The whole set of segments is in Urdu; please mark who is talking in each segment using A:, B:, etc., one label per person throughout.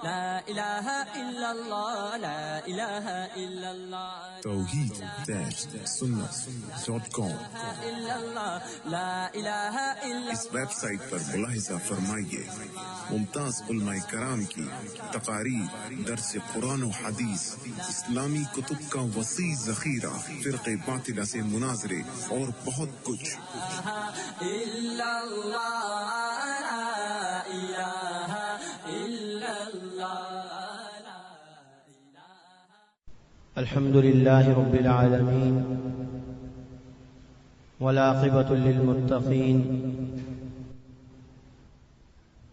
A: لا الہ الا اللہ لا الہ الا اللہ
B: توحید-sunnah.com
A: لا الہ الا
B: اس ویب سائٹ پر ملاحظہ فرمائیے ممتاز علماء کرام کی تقاریر، درس قرآن و حدیث، اسلامی کتب کا وسیع ذخیرہ، فرقے باطلہ سے مناظرے اور بہت کچھ۔
A: الا اللہ لا الہ الا اللہ۔
C: الحمد للہ رب العالمین والعاقبۃ للمتقین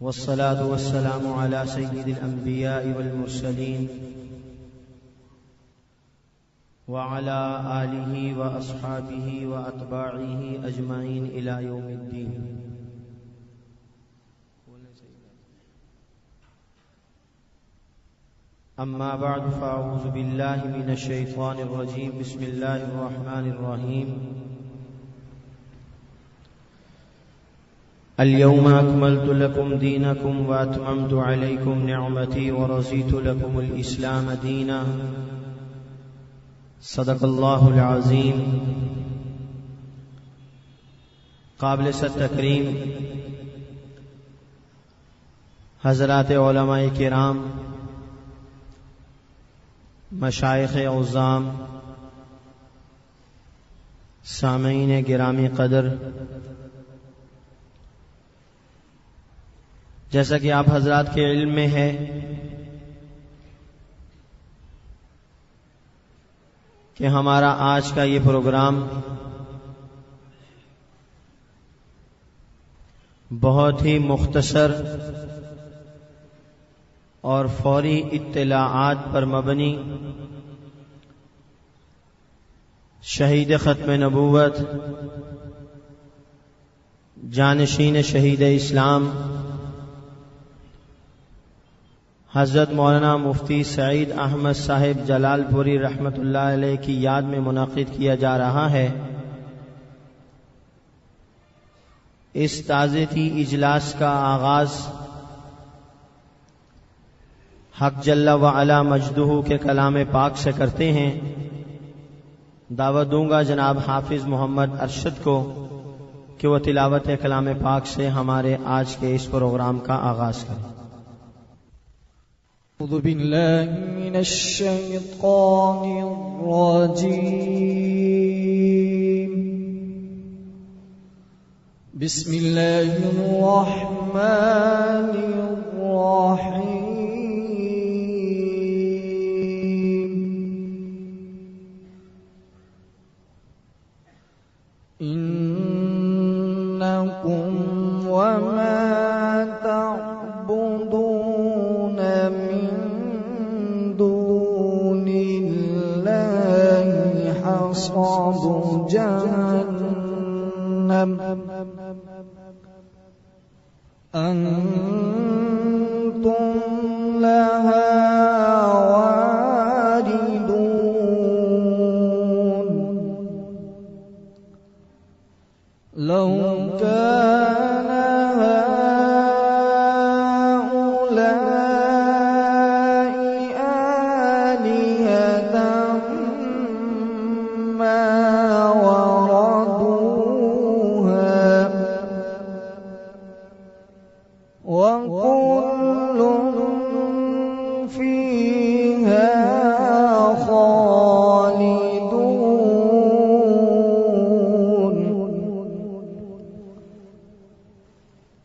C: والصلاة والسلام على سید الانبیاء والمرسلین وعلى آلہ واصحابہ واتباعہ اجمعین الی یوم الدین۔ اما بعد فاعوذ باللہ من الشیطان الرجیم، بسم اللہ الرحمن الرحیم۔ اليوم اکملت لکم دینکم واتممت علیکم نعمتی ورضیت لکم الاسلام دینا۔ صدق اللہ العظیم۔ قابل تکریم حضرات علماء کرام، مشائخ عظام، سامعین گرامی قدر، جیسا کہ آپ حضرات کے علم میں ہے کہ ہمارا آج کا یہ پروگرام بہت ہی مختصر اور فوری اطلاعات پر مبنی شہید ختم نبوت، جانشین شہید اسلام حضرت مولانا مفتی سعید احمد صاحب جلال پوری رحمۃ اللہ علیہ کی یاد میں منعقد کیا جا رہا ہے۔ اس تعزیتی اجلاس کا آغاز حق جل وعلا مجدہ کے کلام پاک سے کرتے ہیں۔ دعوت دوں گا جناب حافظ محمد ارشد کو کہ وہ تلاوت کلام پاک سے ہمارے آج کے اس پروگرام کا آغاز کریں۔
D: اعوذ باللہ من الشیطان الرجیم، بسم اللہ الرحمن الرحیم۔ انکم وما تعبدون من دون اللہ حصب جہنم انتم لها واردون۔ لو كان هؤلاء آلهة ما وردوها وكل فيها خالدون۔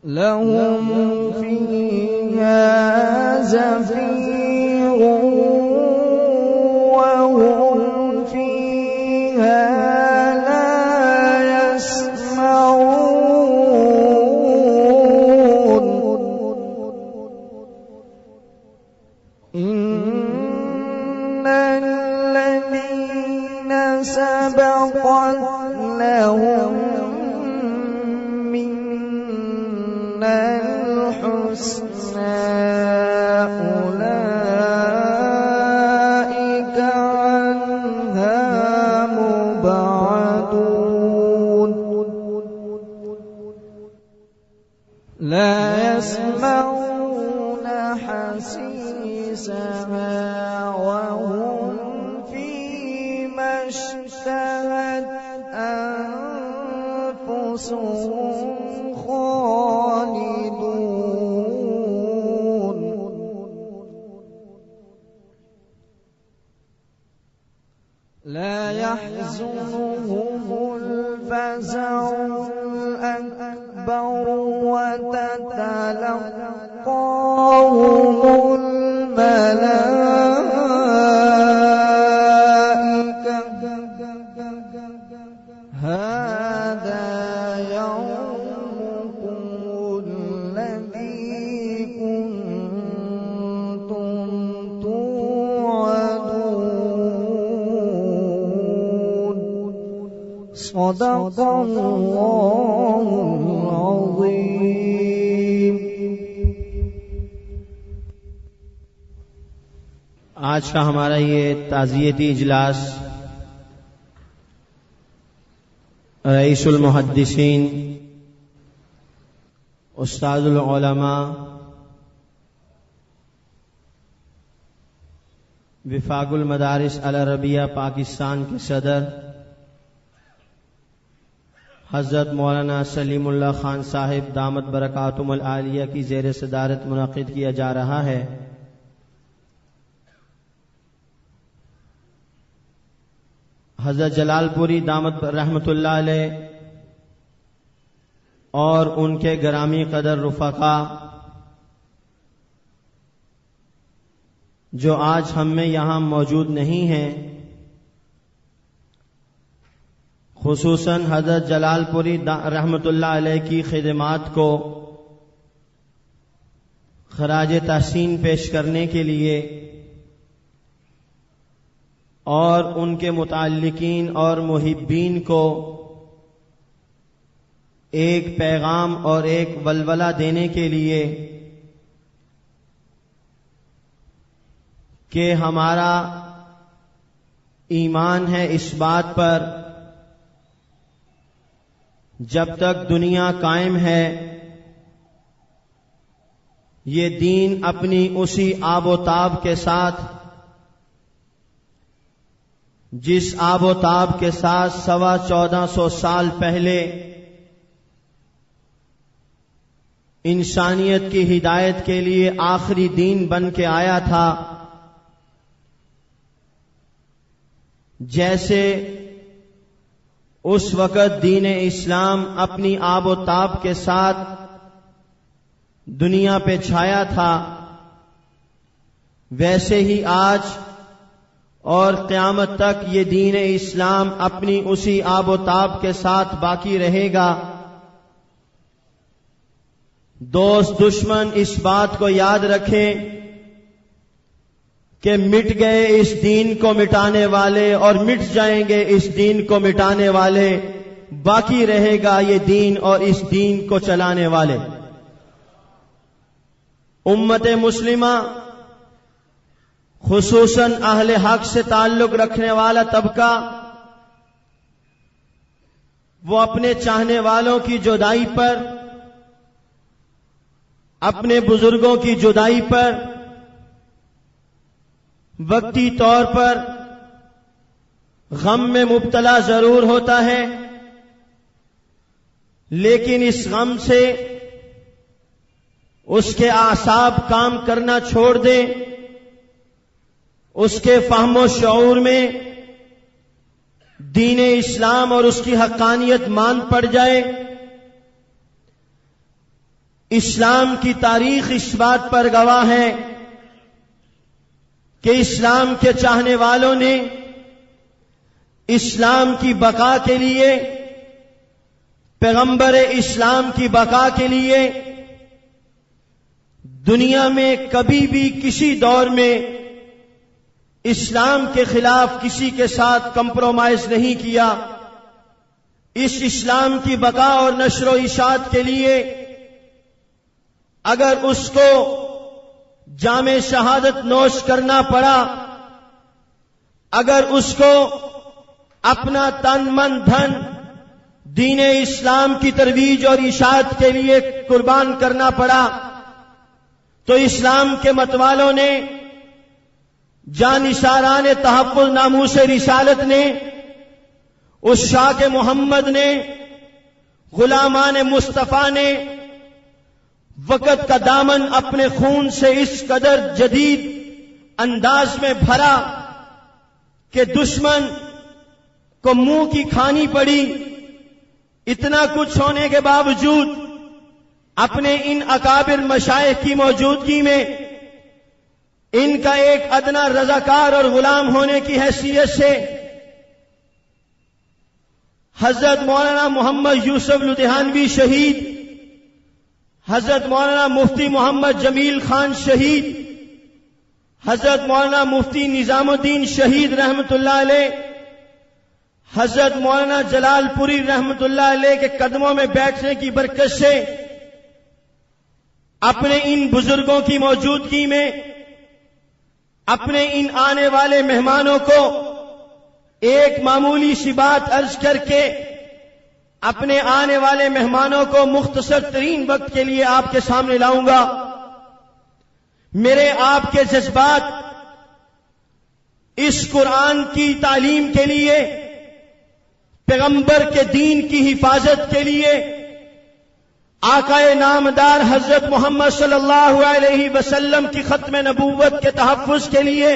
D: لهم فيها زفير وهم فيها لا يسمعون۔ إن الذين سبقت لهم منا الحسنى أولئك عنها مبعدون۔ لا يسمعون حسيسها حسيسها وهم فيما اشتهت أنفسهم خالدون لا يحزنهم الفزع الأكبر وتتلقاهم الملائكة هذا يومكم الذي كنتم توعدون صدق الله العظيم.
C: آج کا ہمارا یہ تعزیتی اجلاس رئیس المحدثین استاد العلماء وفاق المدارس العربیہ پاکستان کے صدر حضرت مولانا سلیم اللہ خان صاحب دامت برکاتہم العالیہ کی زیر صدارت منعقد کیا جا رہا ہے. حضرت جلال پوری دامت رحمت اللہ علیہ اور ان کے گرامی قدر رفقا جو آج ہم میں یہاں موجود نہیں ہیں، خصوصاً حضرت جلال پوری رحمت اللہ علیہ کی خدمات کو خراج تحسین پیش کرنے کے لیے اور ان کے متعلقین اور محبین کو ایک پیغام اور ایک ولولہ دینے کے لیے کہ ہمارا ایمان ہے اس بات پر جب تک دنیا قائم ہے یہ دین اپنی اسی آب و تاب کے ساتھ جس آب و تاب کے ساتھ 1450 سال پہلے انسانیت کی ہدایت کے لیے آخری دین بن کے آیا تھا، جیسے اس وقت دین اسلام اپنی آب و تاب کے ساتھ دنیا پہ چھایا تھا، ویسے ہی آج اور قیامت تک یہ دین اسلام اپنی اسی آب و تاب کے ساتھ باقی رہے گا. دوست دشمن اس بات کو یاد رکھیں کہ مٹ گئے اس دین کو مٹانے والے اور مٹ جائیں گے اس دین کو مٹانے والے، باقی رہے گا یہ دین اور اس دین کو چلانے والے. امت مسلمہ خصوصاً اہل حق سے تعلق رکھنے والا طبقہ وہ اپنے چاہنے والوں کی جدائی پر، اپنے بزرگوں کی جدائی پر وقتی طور پر غم میں مبتلا ضرور ہوتا ہے، لیکن اس غم سے اس کے اعصاب کام کرنا چھوڑ دیں، اس کے فہم و شعور میں دین اسلام اور اس کی حقانیت مان پڑ جائے. اسلام کی تاریخ اس بات پر گواہ ہے کہ اسلام کے چاہنے والوں نے اسلام کی بقا کے لیے، پیغمبر اسلام کی بقا کے لیے دنیا میں کبھی بھی کسی دور میں اسلام کے خلاف کسی کے ساتھ کمپرومائز نہیں کیا. اس اسلام کی بقا اور نشر و اشاعت کے لیے اگر اس کو جام شہادت نوش کرنا پڑا، اگر اس کو اپنا تن من دھن دین اسلام کی ترویج اور اشاعت کے لیے قربان کرنا پڑا، تو اسلام کے متوالوں نے، جانثاران تحفظ ناموس رسالت نے، اس شاہ محمد نے، غلامان مصطفیٰ نے وقت کا دامن اپنے خون سے اس قدر جدید انداز میں بھرا کہ دشمن کو منہ کی کھانی پڑی۔ اتنا کچھ ہونے کے باوجود اپنے ان اکابر مشائخ کی موجودگی میں ان کا ایک ادنا رضاکار اور غلام ہونے کی حیثیت سے حضرت مولانا محمد یوسف لدھیانوی شہید، حضرت مولانا مفتی محمد جمیل خان شہید، حضرت مولانا مفتی نظام الدین شہید رحمت اللہ علیہ، حضرت مولانا جلال پوری رحمت اللہ علیہ کے قدموں میں بیٹھنے کی برکت سے اپنے ان بزرگوں کی موجودگی میں اپنے ان آنے والے مہمانوں کو ایک معمولی سی بات عرض کر کے اپنے آنے والے مہمانوں کو مختصر ترین وقت کے لیے آپ کے سامنے لاؤں گا۔ میرے آپ کے جذبات اس قرآن کی تعلیم کے لیے، پیغمبر کے دین کی حفاظت کے لیے، آقائے نامدار حضرت محمد صلی اللہ علیہ وسلم کی ختم نبوت کے تحفظ کے لیے،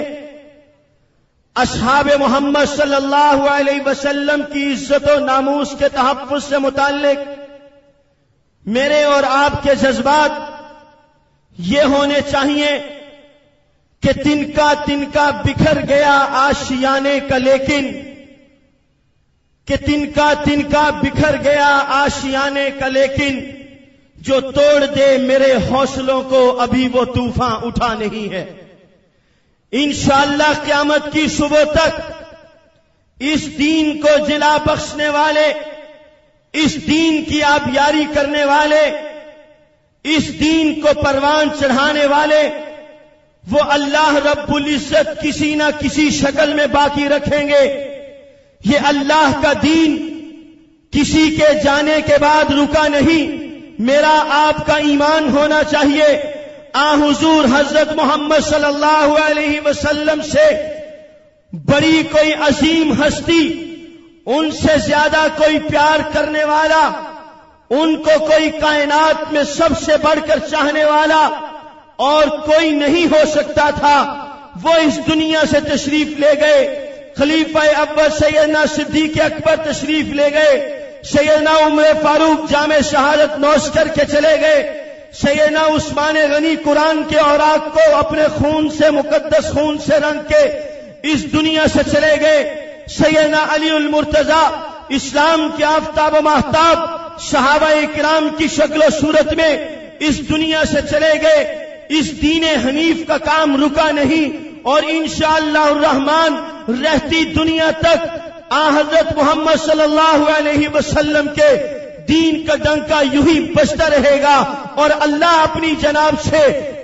C: اصحاب محمد صلی اللہ علیہ وسلم کی عزت و ناموس کے تحفظ سے متعلق میرے اور آپ کے جذبات یہ ہونے چاہیے کہ تنکا بکھر گیا آشیانے کا لیکن، کہ تنکا بکھر گیا آشیانے کا لیکن، جو توڑ دے میرے حوصلوں کو ابھی وہ طوفان اٹھا نہیں ہے۔ انشاءاللہ قیامت کی صبح تک اس دین کو جلا بخشنے والے، اس دین کی آبیاری کرنے والے، اس دین کو پروان چڑھانے والے وہ اللہ رب العزت کسی نہ کسی شکل میں باقی رکھیں گے۔ یہ اللہ کا دین کسی کے جانے کے بعد رکا نہیں۔ میرا آپ کا ایمان ہونا چاہیے حضور حضرت محمد صلی اللہ علیہ وسلم سے بڑی کوئی عظیم ہستی، ان سے زیادہ کوئی پیار کرنے والا، ان کو کوئی کائنات میں سب سے بڑھ کر چاہنے والا اور کوئی نہیں ہو سکتا تھا۔ وہ اس دنیا سے تشریف لے گئے۔ خلیفہ اول سیدنا صدیق اکبر تشریف لے گئے، سیدنا عمر فاروق جامع شہادت نوش کر کے چلے گئے، سیدنا عثمان غنی قرآن کے اوراق کو اپنے خون سے، مقدس خون سے رنگ کے اس دنیا سے چلے گئے، سیدنا علی المرتضی اسلام کے آفتاب و ماہتاب صحابہ کرام کی شکل و صورت میں اس دنیا سے چلے گئے۔ اس دین حنیف کا کام رکا نہیں اور انشاءاللہ الرحمن رہتی دنیا تک حضرت محمد صلی اللہ علیہ وسلم کے دین کا ڈنکا یوں ہی بجتا رہے گا اور اللہ اپنی جناب سے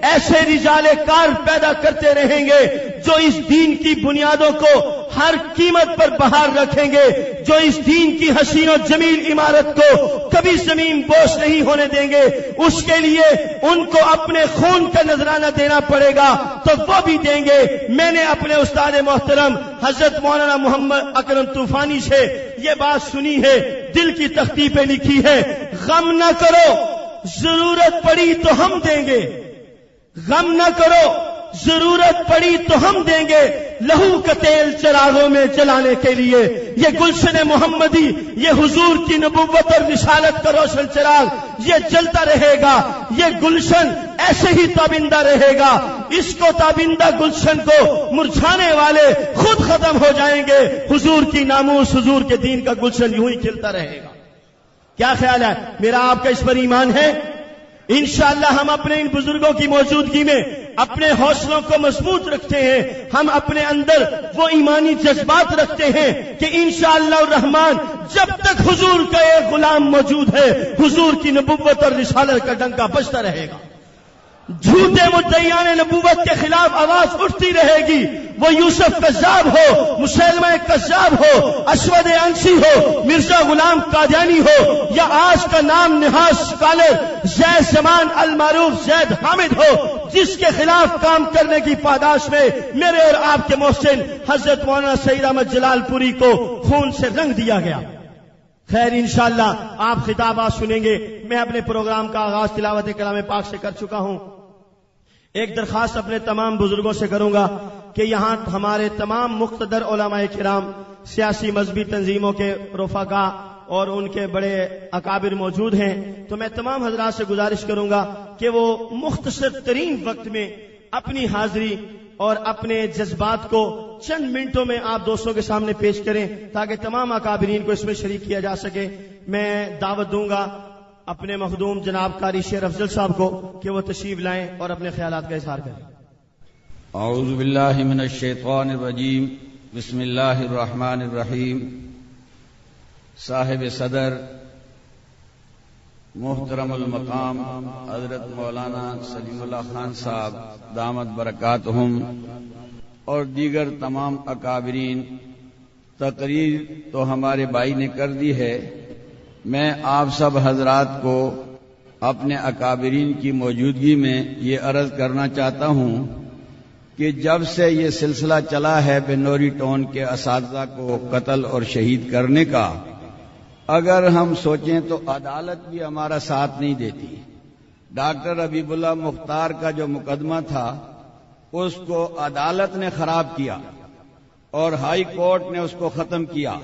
C: ایسے رجال کار پیدا کرتے رہیں گے جو اس دین کی بنیادوں کو ہر قیمت پر بحال رکھیں گے، جو اس دین کی حسین و جمیل عمارت کو کبھی زمین بوس نہیں ہونے دیں گے۔ اس کے لیے ان کو اپنے خون کا نذرانہ دینا پڑے گا تو وہ بھی دیں گے۔ میں نے اپنے استاد محترم حضرت مولانا محمد اکرم طوفانی سے یہ بات سنی ہے، دل کی تختی پہ لکھی ہے، غم نہ کرو ضرورت پڑی تو ہم دیں گے، غم نہ کرو ضرورت پڑی تو ہم دیں گے، لہو کا تیل چراغوں میں جلانے کے لیے۔ یہ گلشن محمدی، یہ حضور کی نبوت اور رسالت کا روشن چراغ یہ جلتا رہے گا، یہ گلشن ایسے ہی تابندہ رہے گا۔ اس کو تابندہ گلشن کو مرجھانے والے خود ختم ہو جائیں گے۔ حضور کی ناموس، حضور کے دین کا گلشن یوں ہی کھلتا رہے گا۔ کیا خیال ہے؟ میرا آپ کا اس پر ایمان ہے؟ انشاءاللہ ہم اپنے ان بزرگوں کی موجودگی میں اپنے حوصلوں کو مضبوط رکھتے ہیں، ہم اپنے اندر وہ ایمانی جذبات رکھتے ہیں کہ انشاءاللہ الرحمن جب تک حضور کا ایک غلام موجود ہے حضور کی نبوت اور رسالت کا ڈنکا بجتا رہے گا، جھوٹے مدعیان نبوت کے خلاف آواز اٹھتی رہے گی، وہ یوسف کذاب ہو، مسیلمہ کذاب ہو، اسود انسی ہو، مرزا غلام قادیانی ہو، یا آج کا نام نہاد اسکالر زید زمان المعروف زید حامد ہو، جس کے خلاف کام کرنے کی پاداش میں میرے اور آپ کے محسن حضرت مولانا سعید احمد جلال پوری کو خون سے رنگ دیا گیا۔ خیر انشاءاللہ آپ خطابات سنیں گے۔ میں اپنے پروگرام کا آغاز تلاوت کلام پاک سے کر چکا ہوں۔ ایک درخواست اپنے تمام بزرگوں سے کروں گا کہ یہاں ہمارے تمام مقتدر علماء کرام، سیاسی مذہبی تنظیموں کے رفقا اور ان کے بڑے اکابر موجود ہیں، تو میں تمام حضرات سے گزارش کروں گا کہ وہ مختصر ترین وقت میں اپنی حاضری اور اپنے جذبات کو چند منٹوں میں آپ دوستوں کے سامنے پیش کریں تاکہ تمام اکابرین کو اس میں شریک کیا جا سکے۔ میں دعوت دوں گا اپنے مخدوم جناب قاری شیر افضل صاحب کو کہ وہ تشریف لائیں اور اپنے خیالات کا اظہار کریں۔
E: اعوذ باللہ من الشیطان الرجیم، بسم اللہ الرحمن الرحیم۔ صاحب صدر محترم المقام حضرت مولانا سلیم اللہ خان صاحب دامت برکاتہم اور دیگر تمام اکابرین، تقریر تو ہمارے بھائی نے کر دی ہے۔ میں آپ سب حضرات کو اپنے اکابرین کی موجودگی میں یہ عرض کرنا چاہتا ہوں کہ جب سے یہ سلسلہ چلا ہے بنوری ٹون کے اساتذہ کو قتل اور شہید کرنے کا، اگر ہم سوچیں تو عدالت بھی ہمارا ساتھ نہیں دیتی۔ ڈاکٹر حبیب اللہ مختار کا جو مقدمہ تھا اس کو عدالت نے خراب کیا اور ہائی کورٹ نے اس کو ختم کیا۔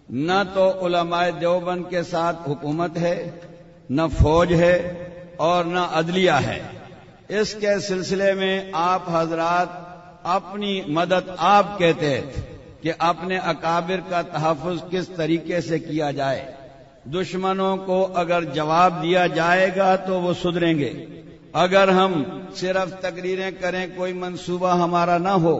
E: نہ تو علماء دیوبند کے ساتھ حکومت ہے، نہ فوج ہے اور نہ عدلیہ ہے۔ اس کے سلسلے میں آپ حضرات اپنی مدد آپ کہتے تھے کہ اپنے اکابر کا تحفظ کس طریقے سے کیا جائے۔ دشمنوں کو اگر جواب دیا جائے گا تو وہ سدھریں گے۔ اگر ہم صرف تقریریں کریں، کوئی منصوبہ ہمارا نہ ہو،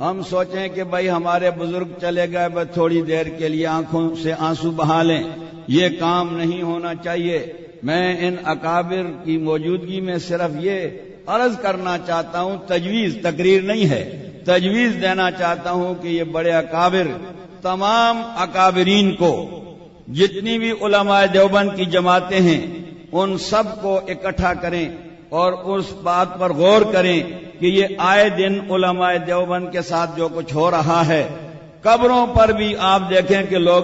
E: ہم سوچیں کہ بھائی ہمارے بزرگ چلے گئے بس تھوڑی دیر کے لیے آنکھوں سے آنسو بہا لیں، یہ کام نہیں ہونا چاہیے۔ میں ان اکابر کی موجودگی میں صرف یہ عرض کرنا چاہتا ہوں، تجویز تقریر نہیں ہے، تجویز دینا چاہتا ہوں کہ یہ بڑے اکابر تمام اکابرین کو، جتنی بھی علماء دیوبند کی جماعتیں ہیں ان سب کو اکٹھا کریں اور اس بات پر غور کریں کہ یہ آئے دن علماء دیوبند کے ساتھ جو کچھ ہو رہا ہے۔ قبروں پر بھی آپ دیکھیں کہ لوگ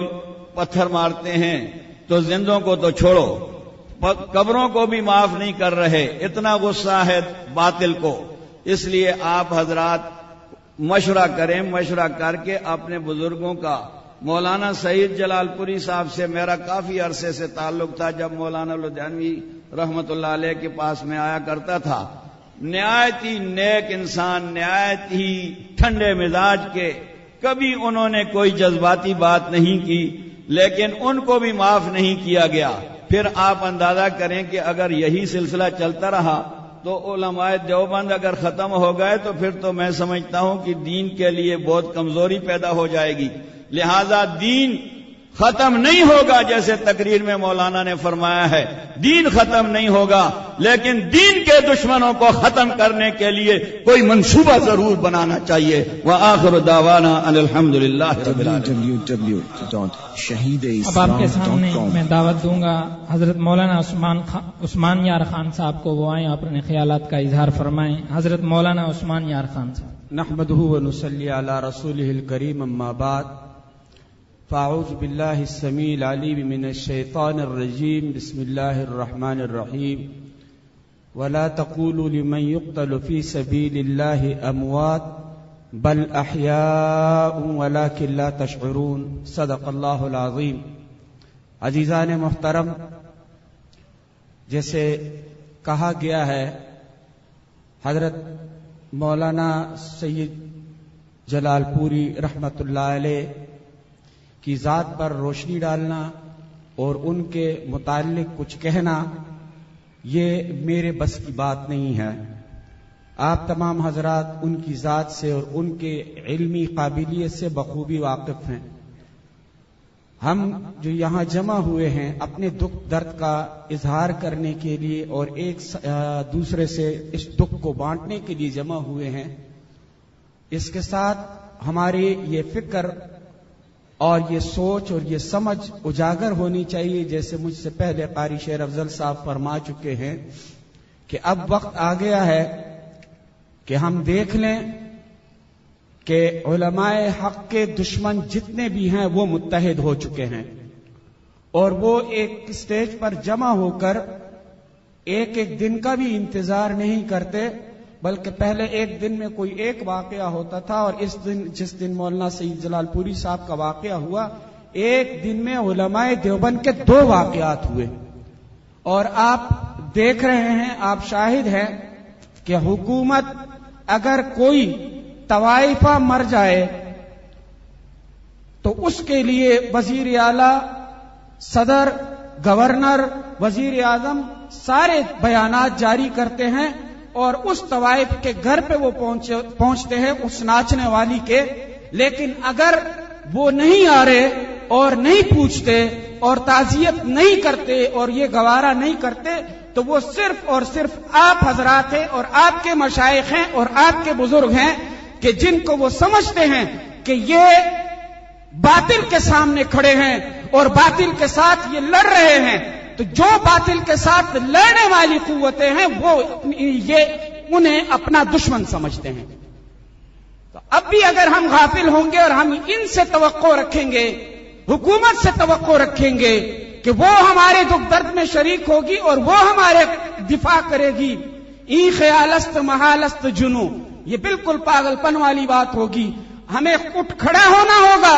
E: پتھر مارتے ہیں، تو زندوں کو تو چھوڑو، قبروں کو بھی معاف نہیں کر رہے۔ اتنا غصہ ہے باطل کو۔ اس لیے آپ حضرات مشورہ کریں، مشورہ کر کے اپنے بزرگوں کا، مولانا سعید جلال پوری صاحب سے میرا کافی عرصے سے تعلق تھا، جب مولانا لدھیانوی رحمت اللہ علیہ کے پاس میں آیا کرتا تھا۔ نہایت ہی نیک انسان، نہایت ہی ٹھنڈے مزاج کے، کبھی انہوں نے کوئی جذباتی بات نہیں کی، لیکن ان کو بھی معاف نہیں کیا گیا۔ پھر آپ اندازہ کریں کہ اگر یہی سلسلہ چلتا رہا تو علماء دیوبند اگر ختم ہو گئے تو پھر تو میں سمجھتا ہوں کہ دین کے لیے بہت کمزوری پیدا ہو جائے گی۔ لہذا دین ختم نہیں ہوگا، جیسے تقریر میں مولانا نے فرمایا ہے، دین ختم نہیں ہوگا، لیکن دین کے دشمنوں کو ختم کرنے کے لیے کوئی منصوبہ ضرور بنانا چاہیے۔ وآخر دعوانا ان الحمدللہ رب العالمین۔
F: اب آپ کے سامنے میں دعوت دوں گا حضرت مولانا عثمان یار خان صاحب کو، وہ آئیں اپنے خیالات کا اظہار فرمائیں۔ حضرت مولانا عثمان یار خان صاحب۔
G: نحمدہ ونصلی علی رسولہ الکریم، اما بعد، فاعوذ باللہ السمیع العلیم من الشیطان الرجیم، بسم اللہ الرحمن الرحیم۔ ولا تقولوا لمن يقتل في سبيل الله اموات بل احیاء ولكن لا تشعرون، صدق اللہ العظیم۔ عزیزان محترم، جیسے کہا گیا ہے، حضرت مولانا سید جلال پوری رحمت اللہ علیہ کی ذات پر روشنی ڈالنا اور ان کے متعلق کچھ کہنا یہ میرے بس کی بات نہیں ہے۔ آپ تمام حضرات ان کی ذات سے اور ان کے علمی قابلیت سے بخوبی واقف ہیں۔ ہم جو یہاں جمع ہوئے ہیں اپنے دکھ درد کا اظہار کرنے کے لیے اور ایک دوسرے سے اس دکھ کو بانٹنے کے لیے جمع ہوئے ہیں، اس کے ساتھ ہماری یہ فکر اور یہ سوچ اور یہ سمجھ اجاگر ہونی چاہیے، جیسے مجھ سے پہلے قاری شیر افضل صاحب فرما چکے ہیں کہ اب وقت آ گیا ہے کہ ہم دیکھ لیں کہ علماء حق کے دشمن جتنے بھی ہیں وہ متحد ہو چکے ہیں، اور وہ ایک سٹیج پر جمع ہو کر ایک ایک دن کا بھی انتظار نہیں کرتے، بلکہ پہلے ایک دن میں کوئی ایک واقعہ ہوتا تھا، اور اس دن جس دن مولانا سید جلال پوری صاحب کا واقعہ ہوا، ایک دن میں علماء دیوبند کے 2 واقعات ہوئے۔ اور آپ دیکھ رہے ہیں، آپ شاہد ہیں کہ حکومت اگر کوئی طوائفہ مر جائے تو اس کے لیے وزیر اعلیٰ، صدر، گورنر، وزیر اعظم سارے بیانات جاری کرتے ہیں، اور اس طوائف کے گھر پہ وہ پہنچتے ہیں اس ناچنے والی کے۔ لیکن اگر وہ نہیں آ رہے اور نہیں پوچھتے اور تعزیت نہیں کرتے اور یہ گوارا نہیں کرتے، تو وہ صرف اور صرف آپ حضرات ہیں اور آپ کے مشائخ ہیں اور آپ کے بزرگ ہیں کہ جن کو وہ سمجھتے ہیں کہ یہ باطل کے سامنے کھڑے ہیں اور باطل کے ساتھ یہ لڑ رہے ہیں۔ تو جو باطل کے ساتھ لڑنے والی قوتیں ہیں وہ انہیں اپنا دشمن سمجھتے ہیں۔ تو اب بھی اگر ہم غافل ہوں گے اور ہم ان سے توقع رکھیں گے، حکومت سے توقع رکھیں گے کہ وہ ہمارے دکھ درد میں شریک ہوگی اور وہ ہمارے دفاع کرے گی، ای خیالست محالست جنو، یہ بالکل پاگل پن والی بات ہوگی۔ ہمیں اٹھ کھڑا ہونا ہوگا،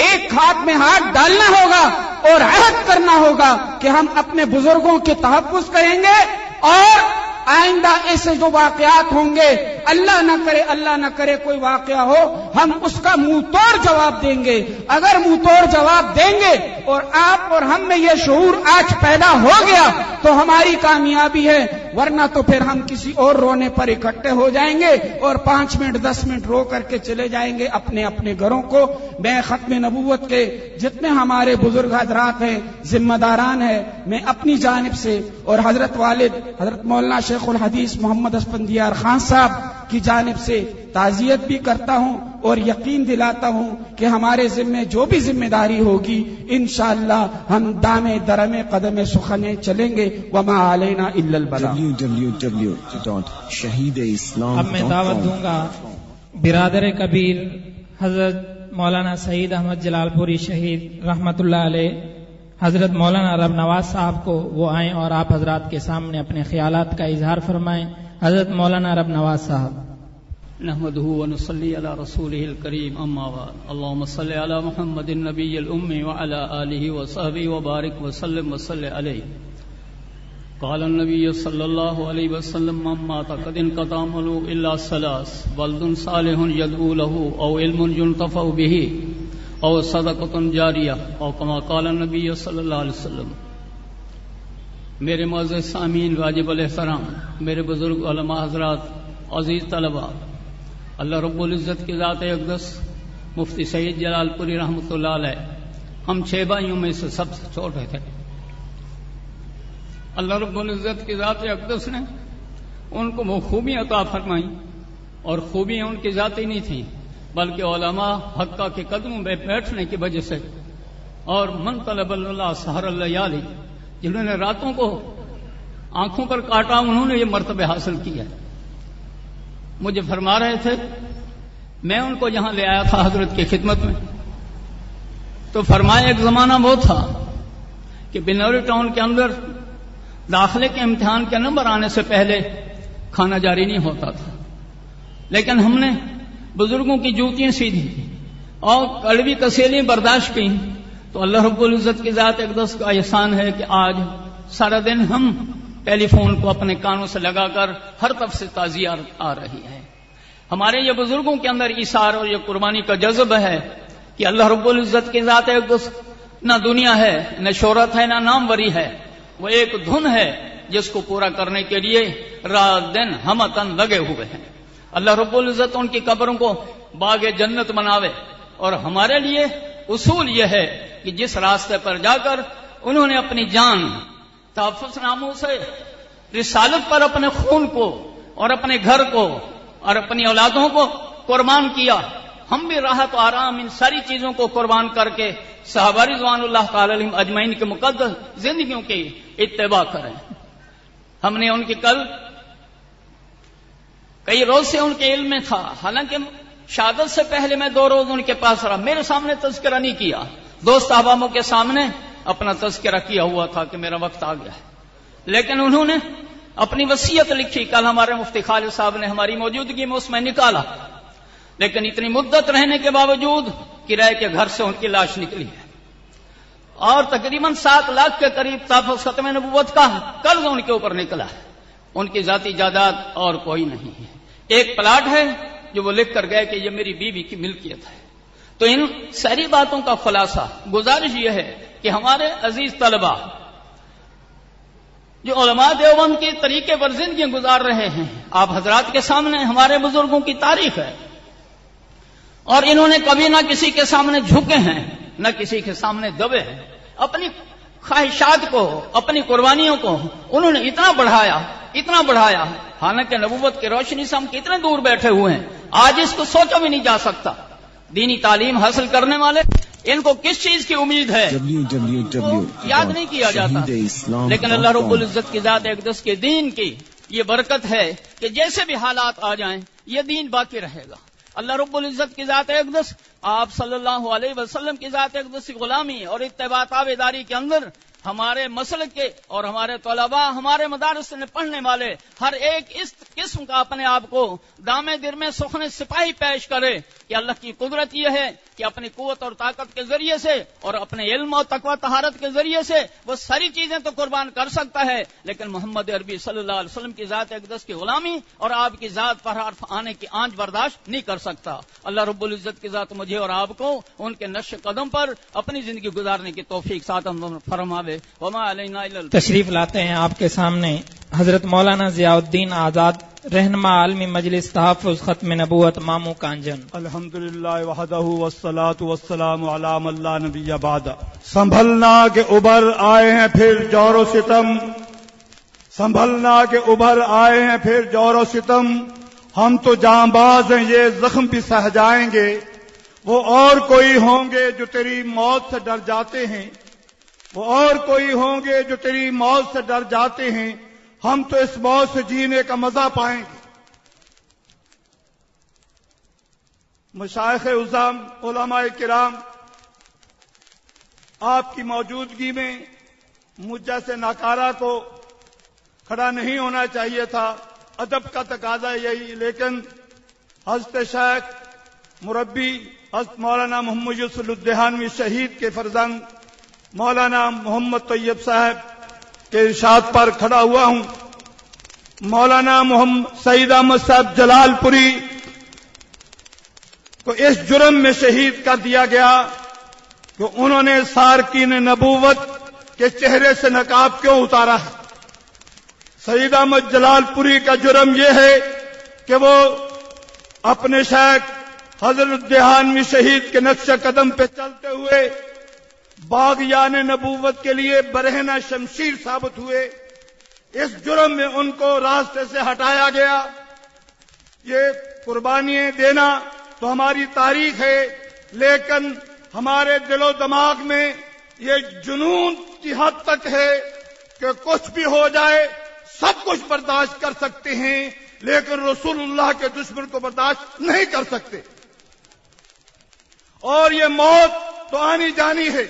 G: ایک ہاتھ میں ہاتھ ڈالنا ہوگا اور عہد کرنا ہوگا کہ ہم اپنے بزرگوں کے تحفظ کریں گے، اور آئندہ ایسے جو واقعات ہوں گے، اللہ نہ کرے کوئی واقعہ ہو، ہم اس کا منہ توڑ جواب دیں گے۔ اگر منہ توڑ جواب دیں گے اور آپ اور ہم میں یہ شعور آج پیدا ہو گیا تو ہماری کامیابی ہے، ورنہ تو پھر ہم کسی اور رونے پر اکٹھے ہو جائیں گے اور 5 منٹ 10 منٹ رو کر کے چلے جائیں گے اپنے اپنے گھروں کو۔ میں ختم نبوت کے جتنے ہمارے بزرگ حضرات ہیں، ذمہ داران ہیں، میں اپنی جانب سے اور حضرت والد حضرت مولانا شیخ الحدیث محمد اسفندیار خان صاحب کی جانب سے تعزیت بھی کرتا ہوں اور یقین دلاتا ہوں کہ ہمارے ذمے جو بھی ذمہ داری ہوگی انشاءاللہ ہم دامے درمے قدم سخنے چلیں گے، وما علینا الا البلاغ۔
B: www.shahideislam.com
F: اب میں دعوت دوں گا برادر کبیر حضرت مولانا سعید احمد جلال پوری شہید رحمت اللہ علیہ، حضرت مولانا رب نواز صاحب کو وہ آئیں اور آپ حضرات کے سامنے اپنے خیالات کا اظہار فرمائیں۔ حضرت مولانا رب نواز صاحب۔
H: نحمده ونصلي على رسوله الكريم اما بعد، اللهم صل على محمد النبي الامي وعلى اله وصحبه وبارك وسلم وصل عليه۔ قال النبي صلى الله عليه وسلم من مات قد انقطع عمله الا ثلاث، ولد صالح يدعو له او علم ينتفع به او صدقة جاریہ او كما قال النبي صلی اللہ علیہ وسلم۔ میرے معزز سامعین واجب الاحترام، میرے بزرگ علماء حضرات، عزیز طلباء، اللہ رب العزت کی ذات اقدس مفتی سعید جلال پوری رحمۃ اللہ علیہ ہم 6 بھائیوں میں سے سب سے چھوٹے تھے۔ اللہ رب العزت کی ذات اقدس نے ان کو وہ خوبیاں عطا فرمائیں، اور خوبیاں ان کی ذاتی نہیں تھیں بلکہ علماء حقہ کے قدموں میں بیٹھنے کی وجہ سے، اور من طلب اللہ سحر اللیالی، جنہوں نے راتوں کو آنکھوں پر کاٹا، انہوں نے یہ مرتبہ حاصل کیا۔ مجھے فرما رہے تھے، میں ان کو یہاں لے آیا تھا حضرت کی خدمت میں، تو فرمایا ایک زمانہ وہ تھا کہ بنوری ٹاؤن کے اندر داخلے کے امتحان کے نمبر آنے سے پہلے کھانا جاری نہیں ہوتا تھا، لیکن ہم نے بزرگوں کی جوتیاں سیدھی اور کڑوی کسیلیاں برداشت کی، تو اللہ رب العزت کی ذات اقدس کا احسان ہے کہ آج سارا دن ہم ٹیلی فون کو اپنے کانوں سے لگا کر ہر طرف سے تعزیت آ رہی ہے۔ ہمارے یہ بزرگوں کے اندر ایثار اور یہ قربانی کا جذب ہے کہ اللہ رب العزت کی ذات اقدس نہ دنیا ہے، نہ شہرت ہے، نہ ناموری ہے، وہ ایک دھن ہے جس کو پورا کرنے کے لیے رات دن ہمتن لگے ہوئے ہیں۔ اللہ رب العزت ان کی قبروں کو باغ جنت بناوے، اور ہمارے لیے اصول یہ ہے کہ جس راستے پر جا کر انہوں نے اپنی جان تحفظ ناموں سے رسالت پر اپنے خون کو اور اپنے گھر کو اور اپنی اولادوں کو قربان کیا، ہم بھی راحت و آرام ان ساری چیزوں کو قربان کر کے صحابہ رضوان اللہ تعالی علیہم اجمعین کے مقدس زندگیوں کی اتباع کریں۔ ہم نے ان کی کل کئی روز سے ان کے علم میں تھا، حالانکہ شہادت سے پہلے میں 2 روز ان کے پاس رہا، میرے سامنے تذکرہ نہیں کیا، دوست احبابوں کے سامنے اپنا تذکرہ کیا ہوا تھا کہ میرا وقت آ گیا ہے، لیکن انہوں نے اپنی وصیت لکھی، کل ہمارے مفتی خالد صاحب نے ہماری موجودگی میں اس میں نکالا، لیکن اتنی مدت رہنے کے باوجود کرائے کے گھر سے ان کی لاش نکلی ہے، اور تقریباً 7 لاکھ کے قریب تحفظ ختم نبوت کا قرض ان کے اوپر نکلا ہے، ان کی ذاتی جائیداد اور کوئی نہیں ہے، ایک پلاٹ ہے جو وہ لکھ کر گئے کہ یہ میری بیوی کی ملکیت ہے۔ تو ان ساری باتوں کا خلاصہ گزارش یہ ہے کہ ہمارے عزیز طلبہ جو علماء دیوبند کے طریقے پر زندگی گزار رہے ہیں، آپ حضرات کے سامنے ہمارے بزرگوں کی تاریخ ہے، اور انہوں نے کبھی نہ کسی کے سامنے جھکے ہیں نہ کسی کے سامنے دبے ہیں، اپنی خواہشات کو، اپنی قربانیوں کو انہوں نے اتنا بڑھایا، حالانکہ نبوت کی روشنی سے ہم کتنے دور بیٹھے ہوئے ہیں، آج اس کو سوچا بھی نہیں جا سکتا۔ دینی تعلیم حاصل کرنے والے ان کو کس چیز کی امید ہے یاد نہیں کیا جاتا، لیکن اللہ رب العزت کی ذات اقدس کے دین کی یہ برکت ہے کہ جیسے بھی حالات آ جائیں یہ دین باقی رہے گا۔ اللہ رب العزت کی ذات اقدس، آپ صلی اللہ علیہ وسلم کی ذات اقدس کی غلامی اور اتباع تابعداری کے اندر ہمارے مسلک کے اور ہمارے طلباء، ہمارے مدارس میں پڑھنے والے ہر ایک اس قسم کا اپنے آپ کو دامے در میں سخن سپاہی پیش کرے کہ اللہ کی قدرت یہ ہے کہ اپنی قوت اور طاقت کے ذریعے سے اور اپنے علم اور تقوی طہارت کے ذریعے سے وہ ساری چیزیں تو قربان کر سکتا ہے، لیکن محمد عربی صلی اللہ علیہ وسلم کی ذات اقدس کی غلامی اور آپ کی ذات پر حرف آنے کی آنچ برداشت نہیں کر سکتا۔ اللہ رب العزت کی ذات مجھے اور آپ کو ان کے نقش قدم پر اپنی زندگی گزارنے کی توفیق ساتھ فرماوے۔ وما علینا الا
F: تشریف لاتے ہیں آپ کے سامنے حضرت مولانا ضیاء الدین آزاد، رہنما عالمی مجلس تحفظ ختم نبوت مامو کانجن۔
I: الحمدللہ وحدہ والصلاة والسلام علی من لا نبی بعد۔ سنبھلنا کے ابھر آئے ہیں پھر جور و ستم، سنبھلنا کے ابھر آئے ہیں پھر جور و ستم، ہم تو جانباز ہیں یہ زخم بھی سہ جائیں گے، وہ اور کوئی ہوں گے جو تیری موت سے ڈر جاتے ہیں، وہ اور کوئی ہوں گے جو تیری موت سے ڈر جاتے ہیں، ہم تو اس موت سے جینے کا مزہ پائیں گے۔ مشائخ عظام، علماء کرام، آپ کی موجودگی میں مجھ جیسے ناکارہ کو کھڑا نہیں ہونا چاہیے تھا، ادب کا تقاضا یہی، لیکن حضرت شیخ مربی حضرت مولانا محمد یوسف الدہانوی شہید کے فرزند مولانا محمد طیب صاحب کے ارشاد پر کھڑا ہوا ہوں۔ مولانا محمد سعید احمد صاحب جلال پوری کو اس جرم میں شہید کر دیا گیا کہ انہوں نے سارکین نبوت کے چہرے سے نقاب کیوں اتارا ہے۔ سعید احمد جلال پوری کا جرم یہ ہے کہ وہ اپنے شیخ حضرت دہانوی شہید کے نقش قدم پہ چلتے ہوئے باغیان نبوت کے لیے برہنہ شمشیر ثابت ہوئے، اس جرم میں ان کو راستے سے ہٹایا گیا۔ یہ قربانیاں دینا تو ہماری تاریخ ہے، لیکن ہمارے دل و دماغ میں یہ جنون کی حد تک ہے کہ کچھ بھی ہو جائے سب کچھ برداشت کر سکتے ہیں، لیکن رسول اللہ کے دشمن کو برداشت نہیں کر سکتے، اور یہ موت تو آنی جانی ہے،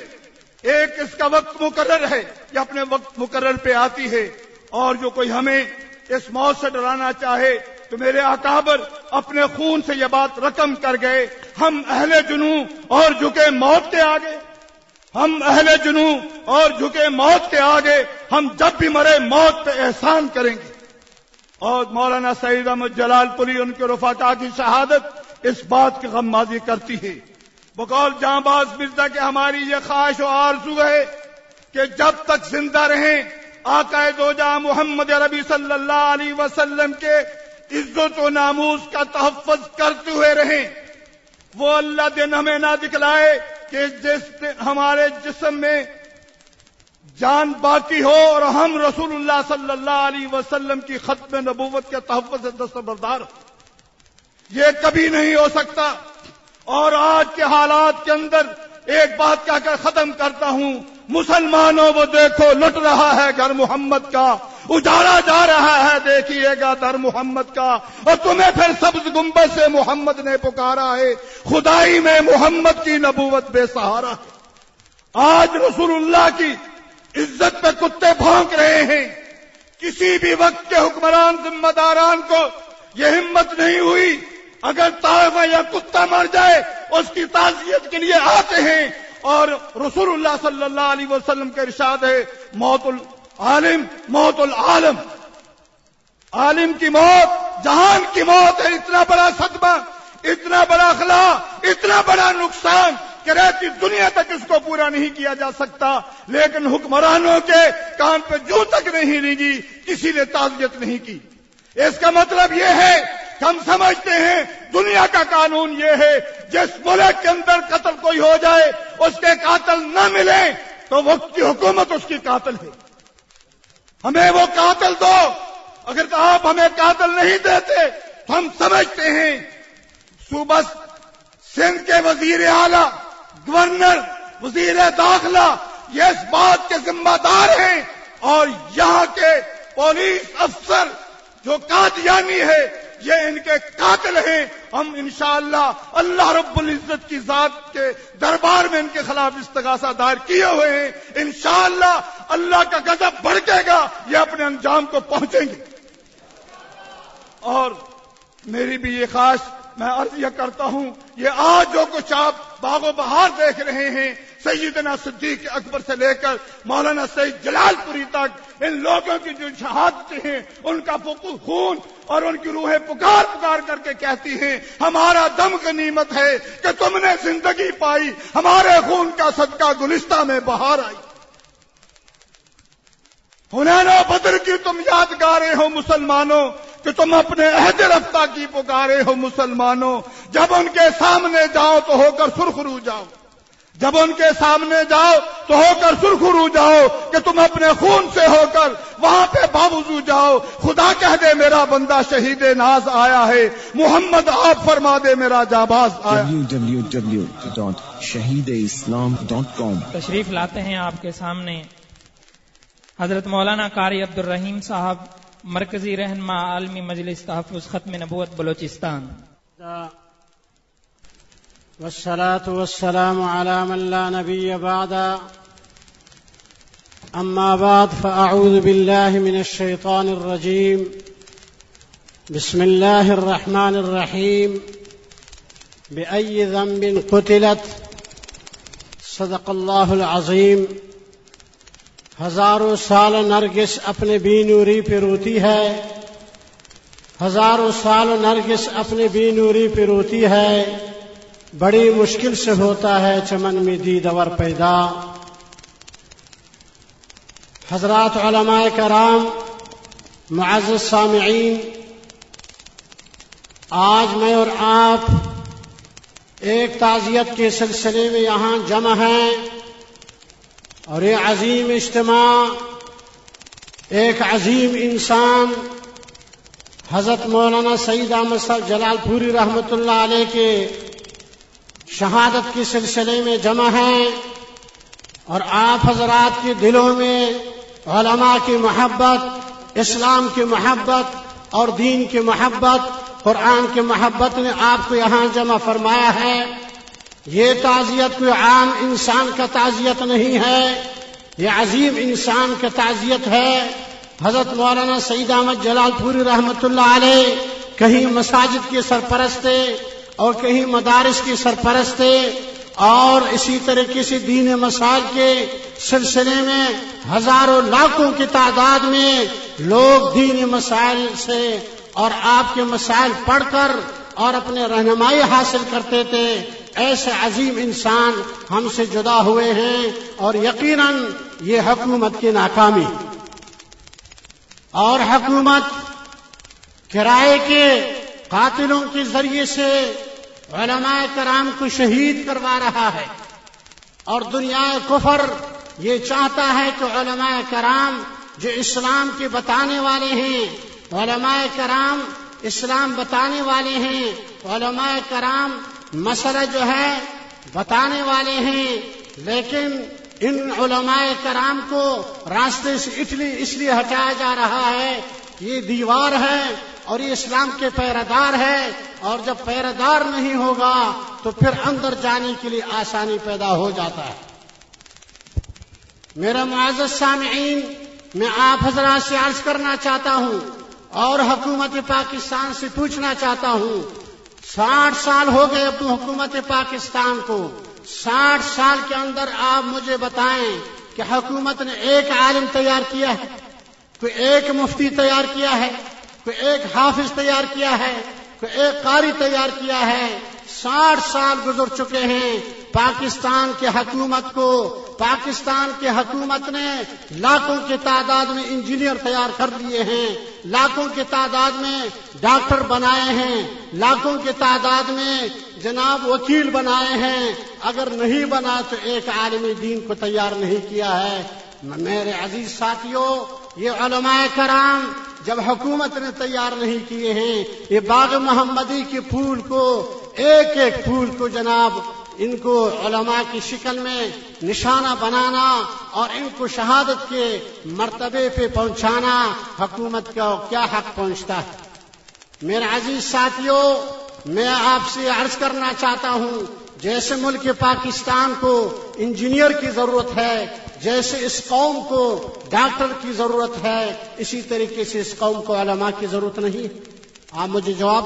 I: ایک اس کا وقت مقرر ہے، یہ اپنے وقت مقرر پہ آتی ہے، اور جو کوئی ہمیں اس موت سے ڈرانا چاہے تو میرے اکابر اپنے خون سے یہ بات رقم کر گئے، ہم اہل جنوں اور جھکے موت کے آگے، ہم اہل جنوں اور جھکے موت کے آگے، ہم جب بھی مرے موت پہ احسان کریں گے۔ اور مولانا سعید احمد جلال پوری ان کے رفقا کی شہادت اس بات کی غمازی کرتی ہے۔ بقول جانباز مرزا کہ ہماری یہ خواہش و آرزو ہے کہ جب تک زندہ رہیں آقا دو جہاں محمد عربی صلی اللہ علیہ وسلم کے عزت و ناموس کا تحفظ کرتے ہوئے رہیں، وہ اللہ دن ہمیں نہ دکھلائے کہ جس ہمارے جسم میں جان باقی ہو اور ہم رسول اللہ صلی اللہ علیہ وسلم کی ختم نبوت کے تحفظ سے دستبردار ہو، یہ کبھی نہیں ہو سکتا۔ اور آج کے حالات کے اندر ایک بات کہہ کر ختم کرتا ہوں، مسلمانوں وہ دیکھو لٹ رہا ہے گھر محمد کا، اجاڑا جا رہا ہے، دیکھیے گا در محمد کا، اور تمہیں پھر سبز گنبد سے محمد نے پکارا ہے، خدائی میں محمد کی نبوت بے سہارا ہے۔ آج رسول اللہ کی عزت پہ کتے بھونک رہے ہیں، کسی بھی وقت کے حکمران ذمہ داران کو یہ ہمت نہیں ہوئی، اگر طائفہ یا کتا مر جائے اس کی تعزیت کے لیے آتے ہیں، اور رسول اللہ صلی اللہ علیہ وسلم کا ارشاد ہے موت العالم موت العالم، عالم کی موت جہان کی موت ہے۔ اتنا بڑا صدمہ، اتنا بڑا اخلا، اتنا بڑا نقصان کہ رہتی دنیا تک اس کو پورا نہیں کیا جا سکتا، لیکن حکمرانوں کے کان پہ جو تک نہیں لگی، کسی نے تعزیت نہیں کی۔ اس کا مطلب یہ ہے کہ ہم سمجھتے ہیں دنیا کا قانون یہ ہے جس ملک کے اندر قتل کوئی ہو جائے اس کے قاتل نہ ملے تو وقت کی حکومت اس کی قاتل ہے، ہمیں وہ قاتل دو۔ اگر آپ ہمیں قاتل نہیں دیتے تو ہم سمجھتے ہیں صوبہ سندھ کے وزیر اعلیٰ، گورنر، وزیر داخلہ یہ اس بات کے ذمہ دار ہیں، اور یہاں کے پولیس افسر جو قادیانی ہے یہ ان کے قاتل ہیں۔ ہم انشاءاللہ اللہ رب العزت کی ذات کے دربار میں ان کے خلاف استغاثہ دائر کیے ہوئے ہیں، انشاءاللہ اللہ کا غضب بھڑکے گا، یہ اپنے انجام کو پہنچیں گے۔ اور میری بھی یہ خواہش، میں عرض یہ کرتا ہوں، یہ آج جو کچھ آپ باغ و بہار دیکھ رہے ہیں، سیدنا صدیق اکبر سے لے کر مولانا سید جلال پوری تک، ان لوگوں کی جو شہادتیں ہیں، ان کا خون اور ان کی روحیں پکار پکار کر کے کہتی ہیں ہمارا دم غنیمت ہے کہ تم نے زندگی پائی، ہمارے خون کا صدقہ گلستہ میں بہار آئی۔ حنین و بدر کی تم یادگاریں ہو مسلمانوں، کہ تم اپنے عہد رفتہ کی پکارے ہو مسلمانوں، جب ان کے سامنے جاؤ تو ہو کر سرخرو جاؤ، جب ان کے سامنے جاؤ تو ہو کر سرخرو جاؤ، کہ تم اپنے خون سے ہو کر وہاں پہ باوضو جاؤ۔ خدا کہہ دے میرا بندہ شہید ناز آیا ہے، محمد آپ فرما دے میرا جاباز آیا۔
J: www.shahideislam.com
F: تشریف لاتے ہیں آپ کے سامنے حضرت مولانا قاری عبد الرحیم صاحب، مرکزی رہنما عالمی مجلس تحفظ ختم نبوت بلوچستان۔
K: والصلاة والسلام على من لا نبي بعد، أما بعد فأعوذ بالله من الشيطان الرجيم، بسم الله الرحمن الرحيم، بأي ذنب قتلت، صدق الله العظيم۔ ہزاروں سال نرگس اپنے بی نوری پہ روتی ہے، ہزاروں سال نرگس اپنے بی نوری پہ روتی ہے، بڑی مشکل سے ہوتا ہے چمن میں دیدور پیدا۔ حضرات علماء کرام، معزز سامعین، آج میں اور آپ ایک تعزیت کے سلسلے میں یہاں جمع ہیں، اور یہ عظیم اجتماع ایک عظیم انسان حضرت مولانا سید احمد صاحب جلال پوری رحمۃ اللہ علیہ کے شہادت کے سلسلے میں جمع ہیں، اور آپ حضرات کے دلوں میں علماء کی محبت، اسلام کی محبت اور دین کی محبت، قرآن کی محبت نے آپ کو یہاں جمع فرمایا ہے۔ یہ تعزیت کوئی عام انسان کا تعزیت نہیں ہے، یہ عظیم انسان کا تعزیت ہے۔ حضرت مولانا سید احمد جلال پوری رحمۃ اللہ علیہ کہیں مساجد کے سرپرست تھے اور کہیں مدارس کے سرپرست تھے، اور اسی طریقے سے دین مسائل کے سلسلے میں ہزاروں لاکھوں کی تعداد میں لوگ دین مسائل سے اور آپ کے مسائل پڑھ کر اور اپنے رہنمائی حاصل کرتے تھے۔ ایسے عظیم انسان ہم سے جدا ہوئے ہیں، اور یقیناً یہ حکومت کی ناکامی، اور حکومت کرائے کے قاتلوں کے ذریعے سے علماء کرام کو شہید کروا رہا ہے، اور دنیا کفر یہ چاہتا ہے کہ علماء کرام جو اسلام کے بتانے والے ہیں، علماء کرام اسلام بتانے والے ہیں، علماء کرام مسئلہ جو ہے بتانے والے ہیں، لیکن ان علماء کرام کو راستے سے اس لیے ہٹایا جا رہا ہے کہ یہ دیوار ہے اور یہ اسلام کے پیرادار ہے، اور جب پیرادار نہیں ہوگا تو پھر اندر جانے کے لیے آسانی پیدا ہو جاتا ہے۔ میرے معزز سامعین، میں آپ حضرات سے عرض کرنا چاہتا ہوں اور حکومت پاکستان سے پوچھنا چاہتا ہوں، 60 سال ہو گئے اب حکومت پاکستان کو، 60 سال کے اندر آپ مجھے بتائیں کہ حکومت نے ایک عالم تیار کیا ہے، کوئی ایک مفتی تیار کیا ہے، کوئی ایک حافظ تیار کیا ہے، کوئی ایک قاری تیار کیا ہے؟ 60 سال گزر چکے ہیں پاکستان کے حکومت نے لاکھوں کی تعداد میں انجینئر تیار کر لیے ہیں، لاکھوں کی تعداد میں ڈاکٹر بنائے ہیں، لاکھوں کی تعداد میں جناب وکیل بنائے ہیں، اگر نہیں بنا تو ایک عالم دین کو تیار نہیں کیا ہے۔ میرے عزیز ساتھیوں، یہ علماء کرام جب حکومت نے تیار نہیں کیے ہیں، یہ باغ محمدی کے پھول کو، ایک ایک پھول کو جناب ان کو علماء کی شکل میں نشانہ بنانا اور ان کو شہادت کے مرتبے پہ پہنچانا، حکومت کا کیا حق پہنچتا ہے؟ میرے عزیز ساتھیوں، میں آپ سے عرض کرنا چاہتا ہوں، جیسے ملک پاکستان کو انجینئر کی ضرورت ہے، جیسے اس قوم کو ڈاکٹر کی ضرورت ہے، اسی طریقے سے اس قوم کو علماء کی ضرورت نہیں۔ آپ مجھے جواب،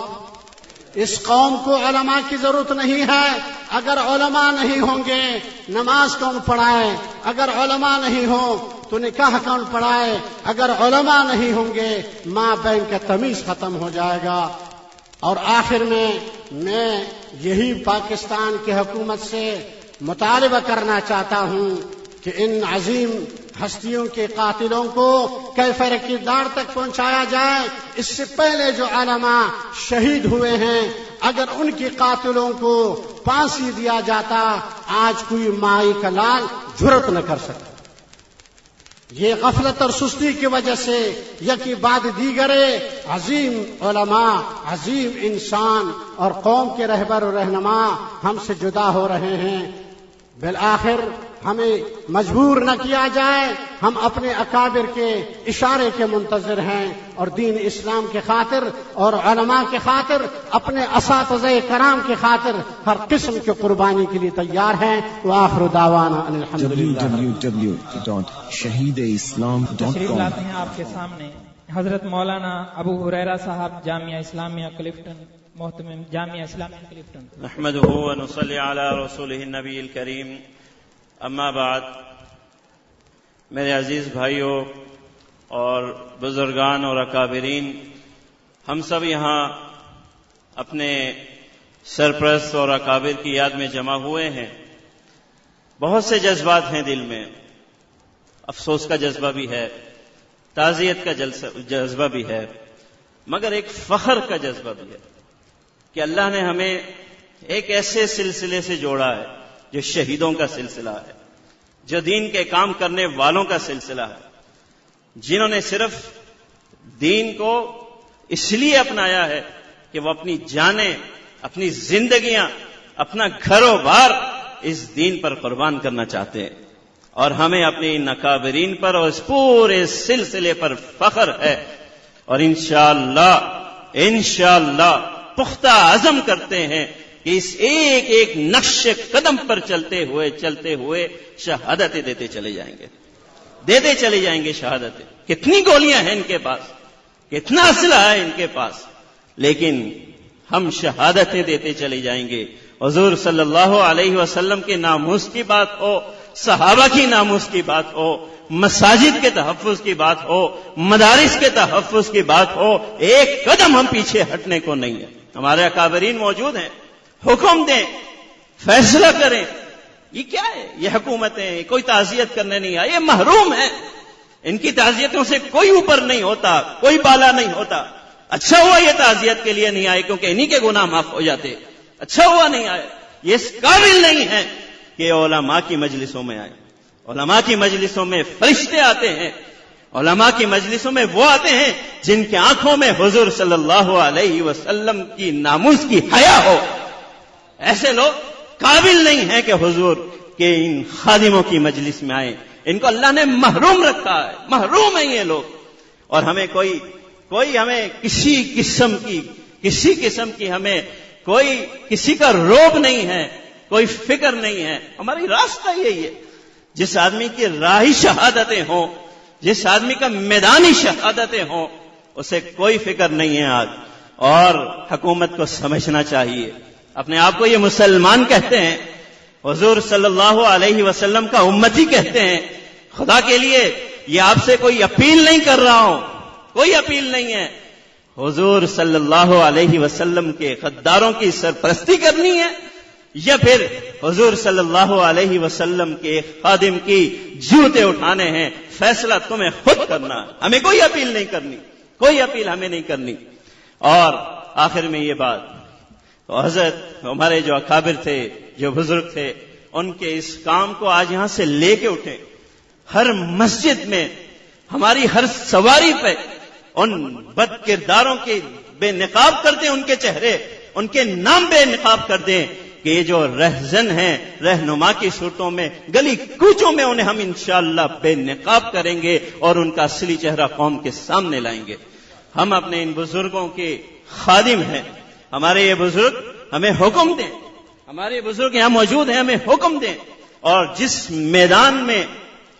K: اس قوم کو علماء کی ضرورت نہیں ہے۔ اگر علماء نہیں ہوں گے نماز کون پڑھائے؟ اگر علماء نہیں ہوں تو نکاح کون پڑھائے؟ اگر علماء نہیں ہوں گے ماں بہن کا تمیز ختم ہو جائے گا۔ اور آخر میں یہی پاکستان کی حکومت سے مطالبہ کرنا چاہتا ہوں کہ ان عظیم ہستیوں کے قاتلوں کو کیفر کردار تک پہنچایا جائے۔ اس سے پہلے جو علماء شہید ہوئے ہیں، اگر ان کے قاتلوں کو پھانسی دیا جاتا، آج کوئی مائی کا لال جرأت نہ کر سکتا۔ یہ غفلت اور سستی کی وجہ سے یکی بعد دیگرے عظیم علماء، عظیم انسان اور قوم کے رہبر و رہنما ہم سے جدا ہو رہے ہیں۔ بالآخر ہمیں مجبور نہ کیا جائے، ہم اپنے اکابر کے اشارے کے منتظر ہیں اور دین اسلام کے خاطر اور علماء کے خاطر، اپنے اساتذہ کرام کے خاطر ہر قسم کی قربانی کے لیے تیار ہیں۔ وآخر دعوانا ان الحمدللہ۔
J: www.shahideislam.com
F: لاتے ہیں آپ کے سامنے حضرت مولانا ابو ہریرہ صاحب، جامعہ اسلامیہ کلفٹن، محتمم جامعہ اسلامیہ کلفٹن۔
L: نحمده ونصلي على رسوله النبی الکریم، اما بعد۔ میرے عزیز بھائیوں اور بزرگان اور اکابرین، ہم سب یہاں اپنے سرپرست اور اکابر کی یاد میں جمع ہوئے ہیں۔ بہت سے جذبات ہیں دل میں، افسوس کا جذبہ بھی ہے، تعزیت کا جذبہ بھی ہے، مگر ایک فخر کا جذبہ بھی ہے کہ اللہ نے ہمیں ایک ایسے سلسلے سے جوڑا ہے جو شہیدوں کا سلسلہ ہے، جو دین کے کام کرنے والوں کا سلسلہ ہے، جنہوں نے صرف دین کو اس لیے اپنایا ہے کہ وہ اپنی جانیں، اپنی زندگیاں، اپنا گھر و بار اس دین پر قربان کرنا چاہتے ہیں۔ اور ہمیں اپنے ان اکابرین پر اور اس پورے سلسلے پر فخر ہے، اور انشاءاللہ پختہ عزم کرتے ہیں کہ اس ایک ایک نقش قدم پر چلتے ہوئے شہادتیں دیتے چلے جائیں گے شہادتیں۔ کتنی گولیاں ہیں ان کے پاس، کتنا اسلحہ ہے ان کے پاس، لیکن ہم شہادتیں دیتے چلے جائیں گے۔ حضور صلی اللہ علیہ وسلم کے ناموس کی بات ہو، صحابہ کی ناموس کی بات ہو، مساجد کے تحفظ کی بات ہو، مدارس کے تحفظ کی بات ہو، ایک قدم ہم پیچھے ہٹنے کو نہیں ہے۔ ہمارے اکابرین موجود ہیں، حکم دیں، فیصلہ کریں۔ یہ کیا ہے؟ یہ حکومتیں کوئی تعزیت کرنے نہیں آئی، یہ محروم ہیں، ان کی تعزیتوں سے کوئی اوپر نہیں ہوتا، کوئی بالا نہیں ہوتا۔ اچھا ہوا یہ تعزیت کے لیے نہیں آئے، کیونکہ انہی کے گناہ معاف ہو جاتے۔ اچھا ہوا نہیں آئے، یہ اس قابل نہیں ہے کہ علماء کی مجلسوں میں آئے۔ علماء کی مجلسوں میں فرشتے آتے ہیں، علماء کی مجلسوں میں وہ آتے ہیں جن کی آنکھوں میں حضور صلی اللہ علیہ وسلم کی ناموس کی حیا ہو۔ ایسے لوگ قابل نہیں ہیں کہ حضور کہ ان خادموں کی مجلس میں آئیں. ان کو اللہ نے محروم رکھا ہے، محروم ہیں یہ لوگ. اور ہمیں کوئی ہمیں کسی قسم کی ہمیں کوئی کسی کا روب نہیں ہے، کوئی فکر نہیں ہے. ہماری راستہ یہی ہے، جس آدمی کی راہی شہادتیں ہوں، جس آدمی کا میدانی شہادتیں ہوں، اسے کوئی فکر نہیں ہے آج. اور حکومت کو سمجھنا چاہیے. اپنے آپ کو یہ مسلمان کہتے ہیں، حضور صلی اللہ علیہ وسلم کا امتی کہتے ہیں. خدا کے لیے یہ آپ سے کوئی اپیل نہیں کر رہا ہوں، کوئی اپیل نہیں ہے. حضور صلی اللہ علیہ وسلم کے غداروں کی سرپرستی کرنی ہے، یا پھر حضور صلی اللہ علیہ وسلم کے خادم کی جوتے اٹھانے ہیں؟ فیصلہ تمہیں خود کرنا ہے، ہمیں کوئی اپیل نہیں کرنی، کوئی اپیل ہمیں نہیں کرنی. اور آخر میں یہ بات، حضرت ہمارے جو اکابر تھے، جو بزرگ تھے، ان کے اس کام کو آج یہاں سے لے کے اٹھیں. ہر مسجد میں، ہماری ہر سواری پہ ان بد کرداروں کے بے نقاب کر دیں، ان کے چہرے، ان کے نام بے نقاب کر دیں کہ یہ جو رہزن ہیں، رہنما کی صورتوں میں، گلی کوچوں میں انہیں ہم انشاءاللہ بے نقاب کریں گے اور ان کا اصلی چہرہ قوم کے سامنے لائیں گے. ہم اپنے ان بزرگوں کے خادم ہیں. ہمارے یہ بزرگ ہمیں حکم دیں، ہمارے بزرگ یہاں موجود ہیں، ہمیں حکم دیں. اور جس میدان میں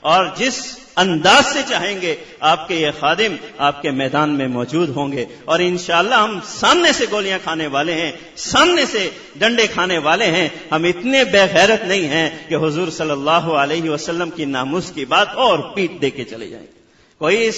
L: اور جس انداز سے چاہیں گے، آپ کے یہ خادم آپ کے میدان میں موجود ہوں گے. اور انشاءاللہ ہم سامنے سے گولیاں کھانے والے ہیں، سامنے سے ڈنڈے کھانے والے ہیں. ہم اتنے بے غیرت نہیں ہیں کہ حضور صلی اللہ علیہ وسلم کی ناموس کی بات اور پیٹ دے کے چلے جائیں. کوئی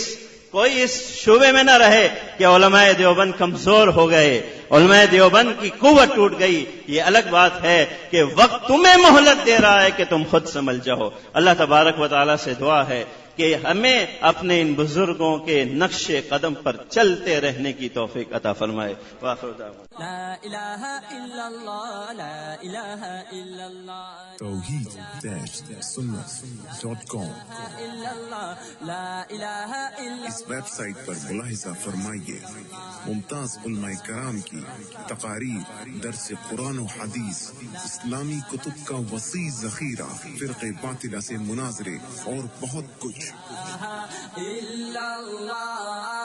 L: اس شعبے میں نہ رہے کہ علماء دیوبند کمزور ہو گئے، علماء دیوبند کی قوت ٹوٹ گئی. یہ الگ بات ہے کہ وقت تمہیں مہلت دے رہا ہے کہ تم خود سنبھل جاؤ. اللہ تبارک و تعالیٰ سے دعا ہے کہ ہمیں اپنے ان بزرگوں کے نقش قدم پر چلتے رہنے کی توفیق عطا فرمائے. وآخر دعوانا
A: لا الہ الا اللہ، لا الہ الا اللہ،
B: توحید-سنت.com.
A: لا الہ الا.
B: اس ویب سائٹ پر ملاحظہ فرمائیے ممتاز علماء کرام کی تقاریر، درس قرآن و حدیث، اسلامی کتب کا وسیع ذخیرہ، فرقے باطلہ سے مناظرے اور بہت کچھ.
A: الا اللہ.